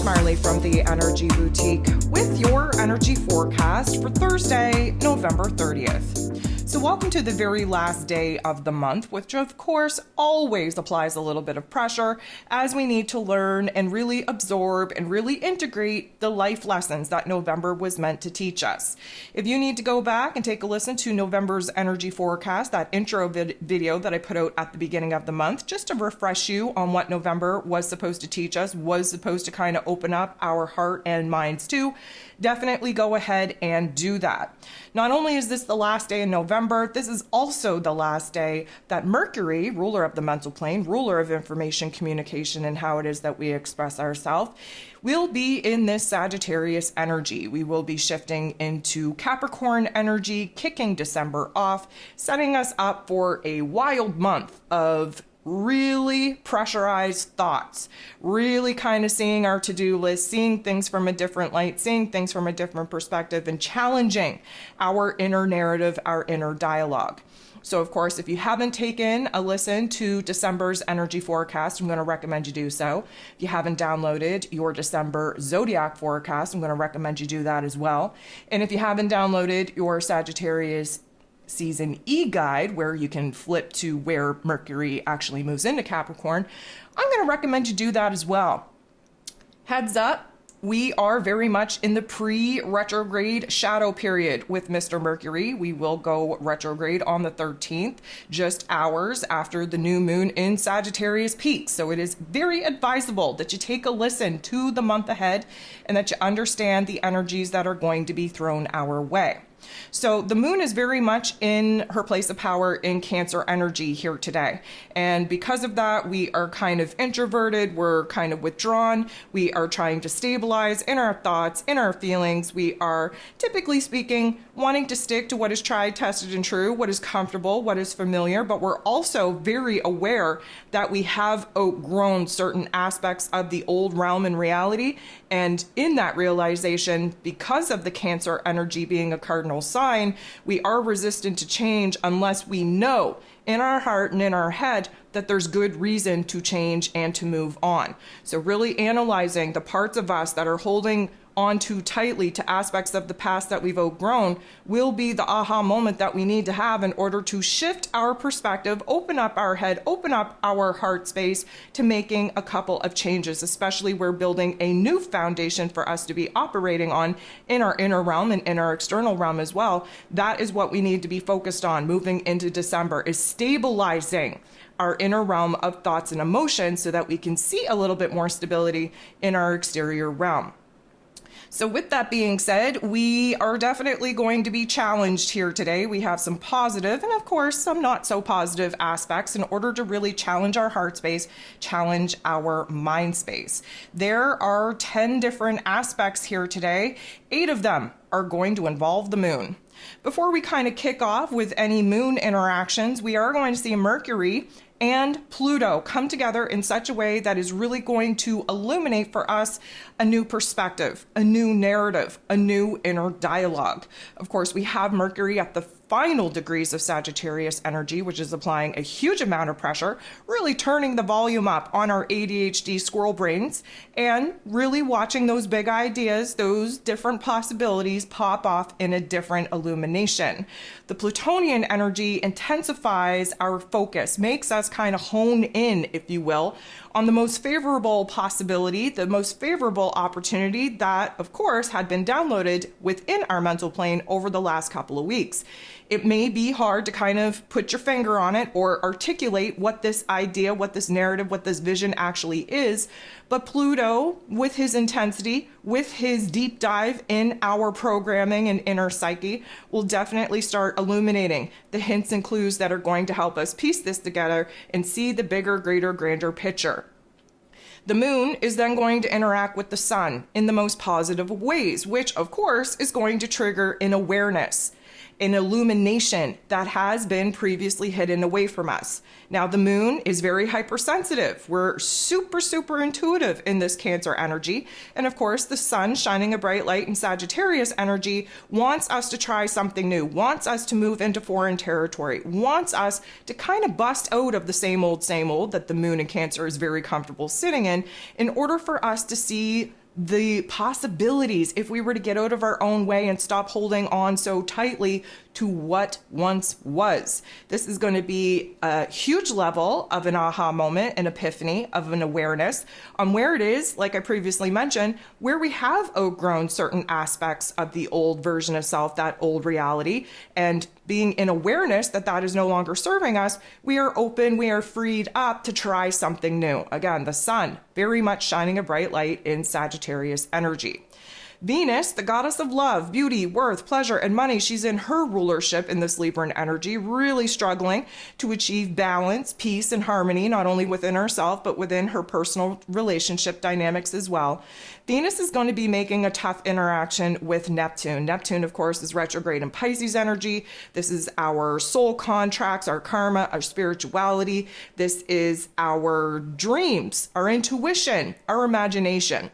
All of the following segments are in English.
it's Marley from the Energy Boutique with your energy forecast for Thursday, November 30th. So welcome to the very last day of the month, which of course always applies a little bit of pressure as we need to learn and really absorb and really integrate the life lessons that November was meant to teach us. If you need to go back and take a listen to November's energy forecast, that intro video that I put out at the beginning of the month, just to refresh you on what November was supposed to teach us, was supposed to kind of open up our heart and minds to, definitely go ahead and do that. Not only is this the last day in November, this is also the last day that Mercury, ruler of the mental plane, ruler of information, communication, and how it is that we express ourselves, will be in this Sagittarius energy. We will be shifting into Capricorn energy, kicking December off, setting us up for a wild month of really pressurized thoughts, really kind of seeing our to-do list, seeing things from a different light, seeing things from a different perspective, and challenging our inner narrative, our inner dialogue. So of course, if you haven't taken a listen to December's energy forecast, I'm going to recommend you do so. If you haven't downloaded your December zodiac forecast, I'm going to recommend you do that as well. And if you haven't downloaded your Sagittarius Season E guide, where you can flip to where Mercury actually moves into Capricorn, I'm going to recommend you do that as well. Heads up, we are very much in the pre-retrograde shadow period with Mr. Mercury. We will go retrograde on the 13th, just hours after the new moon in Sagittarius peaks. So it is very advisable that you take a listen to the month ahead and that you understand the energies that are going to be thrown our way. So the moon is very much in her place of power in Cancer energy here today. And because of that, we are kind of introverted, we're kind of withdrawn, we are trying to stabilize in our thoughts, in our feelings. We are, typically speaking, wanting to stick to what is tried, tested, and true, what is comfortable, what is familiar, but we're also very aware that we have outgrown certain aspects of the old realm and reality. And in that realization, because of the Cancer energy being a cardinal sign, we are resistant to change unless we know in our heart and in our head that there's good reason to change and to move on. So really analyzing the parts of us that are holding on too tightly to aspects of the past that we've outgrown will be the aha moment that we need to have in order to shift our perspective, open up our head, open up our heart space to making a couple of changes, especially we're building a new foundation for us to be operating on in our inner realm and in our external realm as well. That is what we need to be focused on moving into December, is stabilizing our inner realm of thoughts and emotions so that we can see a little bit more stability in our exterior realm. So with that being said, we are definitely going to be challenged here today. We have some positive and of course some not so positive aspects in order to really challenge our heart space, challenge our mind space. There are 10 different aspects here today. 8 of them are going to involve the moon. Before we kind of kick off with any moon interactions, we are going to see Mercury and Pluto come together in such a way that is really going to illuminate for us a new perspective, a new narrative, a new inner dialogue. Of course, we have Mercury at the final degrees of Sagittarius energy, which is applying a huge amount of pressure, really turning the volume up on our ADHD squirrel brains and really watching those big ideas, those different possibilities pop off in a different illumination. The Plutonian energy intensifies our focus, makes us kind of hone in, if you will, on the most favorable possibility, the most favorable opportunity that, of course, had been downloaded within our mental plane over the last couple of weeks. It may be hard to kind of put your finger on it or articulate what this idea, what this narrative, what this vision actually is, but Pluto, with his intensity, with his deep dive in our programming and inner psyche, will definitely start illuminating the hints and clues that are going to help us piece this together and see the bigger, greater, grander picture. The moon is then going to interact with the sun in the most positive of ways, which of course is going to trigger an awareness, an illumination that has been previously hidden away from us. Now, the moon is very hypersensitive. We're super, super intuitive in this Cancer energy. And of course, the sun shining a bright light in Sagittarius energy wants us to try something new, wants us to move into foreign territory, wants us to kind of bust out of the same old that the moon in Cancer is very comfortable sitting in order for us to see the possibilities if we were to get out of our own way and stop holding on so tightly to what once was. This is going to be a huge level of an aha moment, an epiphany, of an awareness on where it is, like I previously mentioned, where we have outgrown certain aspects of the old version of self, that old reality, and being in awareness that that is no longer serving us, we are open, we are freed up to try something new. Again, the sun very much shining a bright light in Sagittarius energy. Venus, the goddess of love, beauty, worth, pleasure, and money, she's in her rulership in this Libran energy, really struggling to achieve balance, peace, and harmony, not only within herself, but within her personal relationship dynamics as well. Venus is going to be making a tough interaction with Neptune. Neptune, of course, is retrograde in Pisces energy. This is our soul contracts, our karma, our spirituality. This is our dreams, our intuition, our imagination.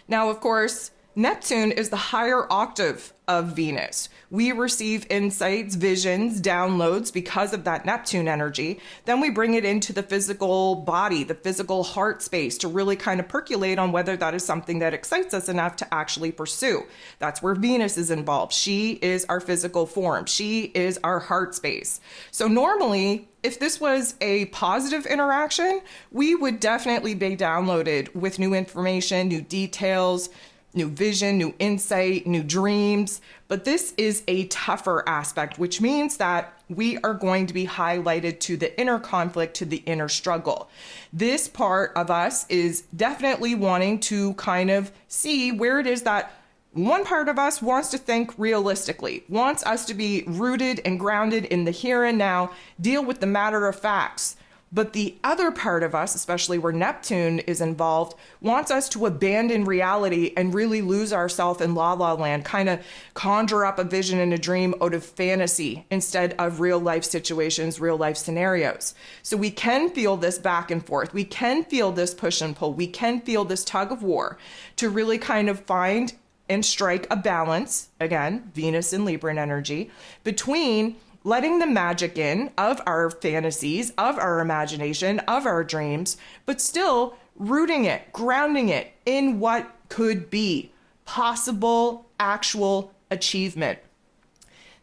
Now, of course, Neptune is the higher octave of Venus. We receive insights, visions, downloads because of that Neptune energy. Then we bring it into the physical body, the physical heart space, to really kind of percolate on whether that is something that excites us enough to actually pursue. That's where Venus is involved. She is our physical form. She is our heart space. So normally, if this was a positive interaction, we would definitely be downloaded with new information, new details, new vision, new insight, new dreams. But this is a tougher aspect, which means that we are going to be highlighted to the inner conflict, to the inner struggle. This part of us is definitely wanting to kind of see where it is that one part of us wants to think realistically, wants us to be rooted and grounded in the here and now, deal with the matter of facts. But the other part of us, especially where Neptune is involved, wants us to abandon reality and really lose ourselves in la la land, kind of conjure up a vision and a dream out of fantasy instead of real life situations, real life scenarios. So we can feel this back and forth. We can feel this push and pull. We can feel this tug of war to really kind of find and strike a balance, again, Venus and Libran energy, between letting the magic in of our fantasies, of our imagination, of our dreams, but still rooting it, grounding it in what could be possible, actual achievement.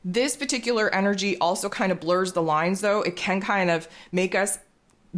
This particular energy also kind of blurs the lines, though. It can kind of make us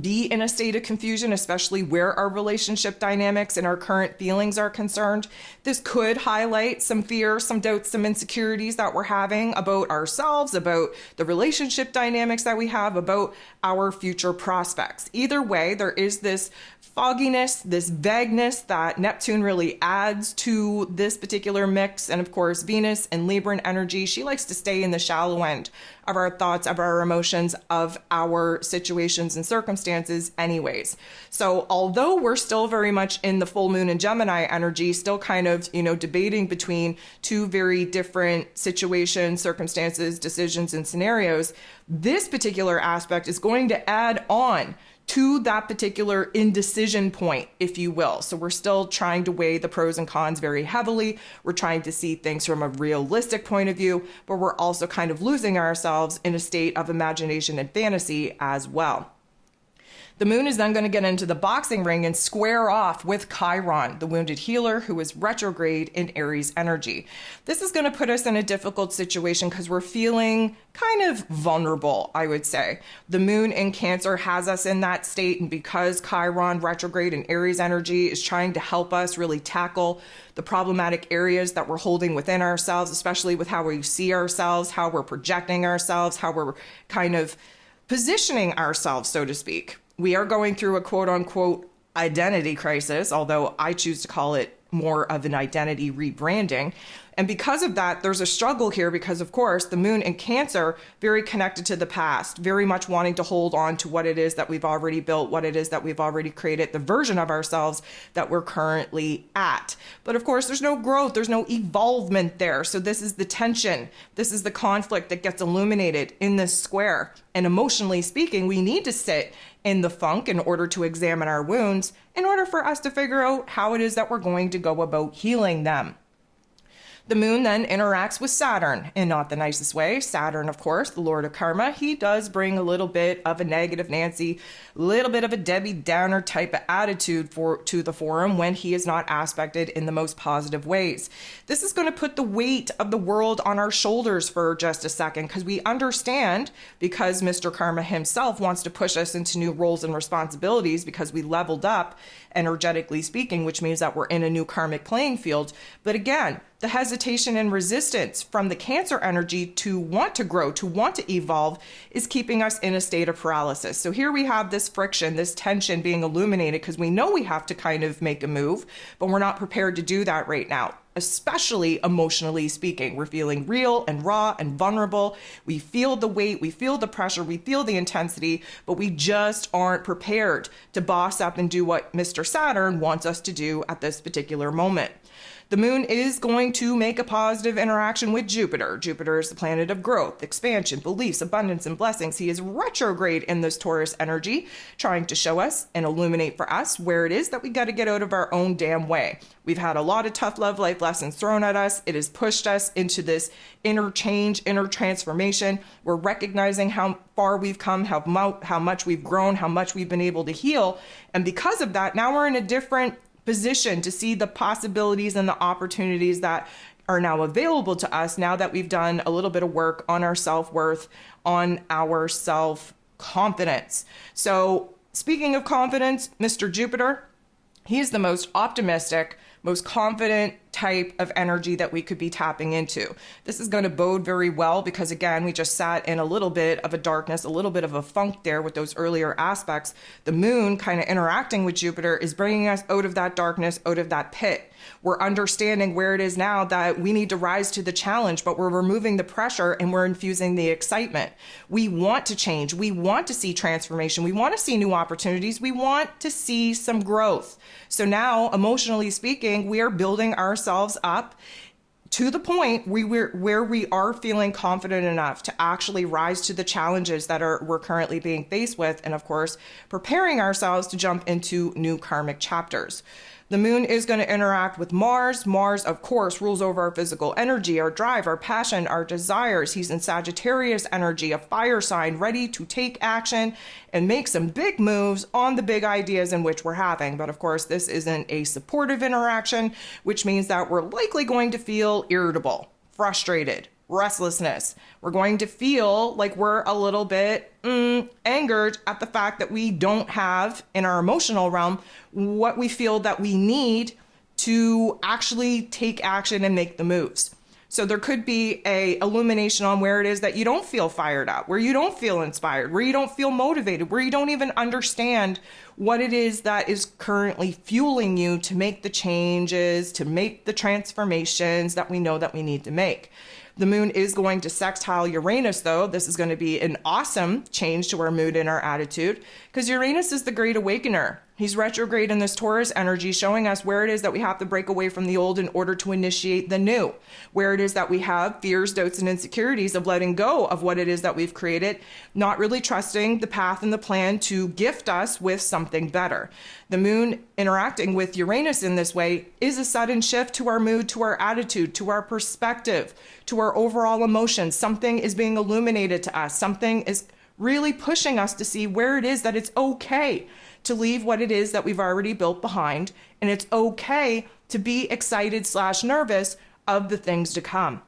be in a state of confusion, especially where our relationship dynamics and our current feelings are concerned. This could highlight some fear, some doubts, some insecurities that we're having about ourselves, about the relationship dynamics that we have, about our future prospects. Either way, there is this fogginess, this vagueness that Neptune really adds to this particular mix. And of course, Venus and Libran energy, she likes to stay in the shallow end of our thoughts, of our emotions, of our situations and circumstances anyways. So although we're still very much in the full moon and Gemini energy, still kind of, debating between two very different situations, circumstances, decisions, and scenarios, this particular aspect is going to add on to that particular indecision point, if you will. So we're still trying to weigh the pros and cons very heavily. We're trying to see things from a realistic point of view, but we're also kind of losing ourselves in a state of imagination and fantasy as well. The moon is then going to get into the boxing ring and square off with Chiron, the wounded healer, who is retrograde in Aries energy. This is going to put us in a difficult situation because we're feeling kind of vulnerable, I would say. The moon in Cancer has us in that state, and because Chiron retrograde in Aries energy is trying to help us really tackle the problematic areas that we're holding within ourselves, especially with how we see ourselves, how we're projecting ourselves, how we're kind of positioning ourselves, so to speak. We are going through a quote unquote identity crisis, although I choose to call it more of an identity rebranding. And because of that, there's a struggle here because, of course, the moon in Cancer, very connected to the past, very much wanting to hold on to what it is that we've already built, what it is that we've already created, the version of ourselves that we're currently at. But of course, there's no growth, there's no evolvement there. So this is the tension, this is the conflict that gets illuminated in this square. And emotionally speaking, we need to sit in the funk in order to examine our wounds, in order for us to figure out how it is that we're going to go about healing them. The moon then interacts with Saturn in not the nicest way. Saturn, of course, the Lord of Karma, he does bring a little bit of a negative Nancy, a little bit of a Debbie Downer type of attitude to the forum when he is not aspected in the most positive ways. This is going to put the weight of the world on our shoulders for just a second, because we understand, because Mr. Karma himself wants to push us into new roles and responsibilities because we leveled up energetically speaking, which means that we're in a new karmic playing field. But again, the hesitation and resistance from the Cancer energy to want to grow, to want to evolve, is keeping us in a state of paralysis. So here we have this friction, this tension being illuminated, because we know we have to kind of make a move, but we're not prepared to do that right now, especially emotionally speaking. We're feeling real and raw and vulnerable. We feel the weight, we feel the pressure, we feel the intensity, but we just aren't prepared to boss up and do what Mr. Saturn wants us to do at this particular moment. The moon is going to make a positive interaction with Jupiter. Jupiter is the planet of growth, expansion, beliefs, abundance, and blessings. He is retrograde in this Taurus energy, trying to show us and illuminate for us where it is that we got to get out of our own damn way. We've had a lot of tough love life lessons thrown at us. It has pushed us into this inner change, inner transformation. We're recognizing how far we've come, how much we've grown, how much we've been able to heal. And because of that, now we're in a different position to see the possibilities and the opportunities that are now available to us now that we've done a little bit of work on our self-worth, on our self-confidence. So speaking of confidence, Mr. Jupiter, he's the most optimistic, most confident type of energy that we could be tapping into. This is going to bode very well because, again, we just sat in a little bit of a darkness, a little bit of a funk there with those earlier aspects. The moon kind of interacting with Jupiter is bringing us out of that darkness, out of that pit. We're understanding where it is now that we need to rise to the challenge, but we're removing the pressure and we're infusing the excitement. We want to change. We want to see transformation. We want to see new opportunities. We want to see some growth. So now, emotionally speaking, we are building ourselves up to the point where we are feeling confident enough to actually rise to the challenges that we're currently being faced with, and of course, preparing ourselves to jump into new karmic chapters. The moon is going to interact with Mars. Mars, of course, rules over our physical energy, our drive, our passion, our desires. He's in Sagittarius energy, a fire sign, ready to take action and make some big moves on the big ideas in which we're having. But of course, this isn't a supportive interaction, which means that we're likely going to feel irritable, frustrated, restlessness. We're going to feel like we're a little bit angered at the fact that we don't have in our emotional realm what we feel that we need to actually take action and make the moves. So there could be a illumination on where it is that you don't feel fired up, where you don't feel inspired, where you don't feel motivated, where you don't even understand what it is that is currently fueling you to make the changes, to make the transformations that we know that we need to make. The moon is going to sextile Uranus, though. This is going to be an awesome change to our mood and our attitude, because Uranus is the great awakener. He's retrograde in this Taurus energy, showing us where it is that we have to break away from the old in order to initiate the new, where it is that we have fears, doubts, and insecurities of letting go of what it is that we've created, not really trusting the path and the plan to gift us with something better. The moon interacting with Uranus in this way is a sudden shift to our mood, to our attitude, to our perspective, to our overall emotions. Something is being illuminated to us. Something is really pushing us to see where it is that it's okay to leave what it is that we've already built behind, and it's okay to be excited/nervous of the things to come.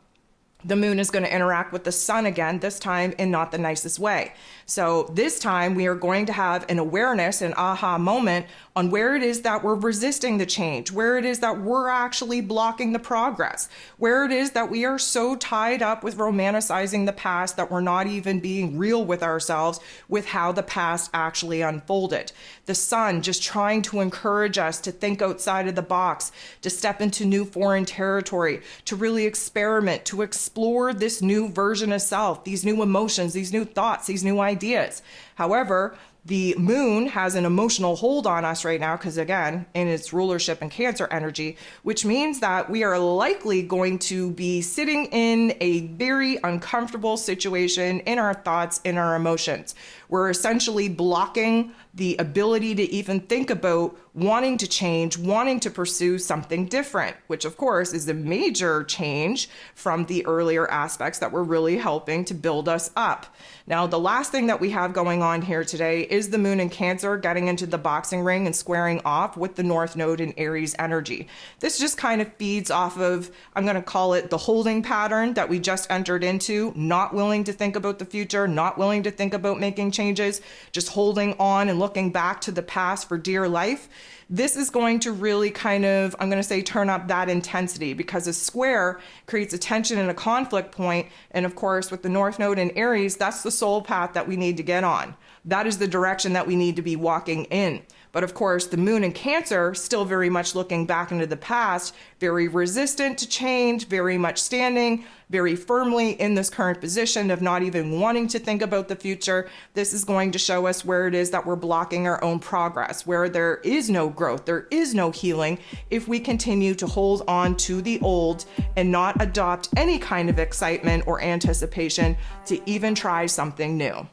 The moon is going to interact with the sun again, this time in not the nicest way. So this time we are going to have an awareness, an aha moment on where it is that we're resisting the change, where it is that we're actually blocking the progress, where it is that we are so tied up with romanticizing the past that we're not even being real with ourselves with how the past actually unfolded. The sun just trying to encourage us to think outside of the box, to step into new foreign territory, to really experiment, to explore this new version of self, these new emotions, these new thoughts, these new ideas. However, The moon has an emotional hold on us right now because, again, in its rulership and Cancer energy, which means that we are likely going to be sitting in a very uncomfortable situation in our thoughts, in our emotions. We're essentially blocking the ability to even think about wanting to change, wanting to pursue something different, which of course is a major change from the earlier aspects that were really helping to build us up. Now, the last thing that we have going on here today is the moon in Cancer getting into the boxing ring and squaring off with the North Node in Aries energy. This just kind of feeds off of, I'm going to call it the holding pattern that we just entered into, not willing to think about the future, not willing to think about making changes, just holding on and looking back to the past for dear life. This is going to really kind of, I'm going to say, turn up that intensity, because a square creates a tension and a conflict point. And of course, with the North Node in Aries, that's the soul path that we need to get on. That is the direction that we need to be walking in. But of course, the moon in Cancer, still very much looking back into the past, very resistant to change, very much standing very firmly in this current position of not even wanting to think about the future. This is going to show us where it is that we're blocking our own progress, where there is no growth, there is no healing if we continue to hold on to the old and not adopt any kind of excitement or anticipation to even try something new.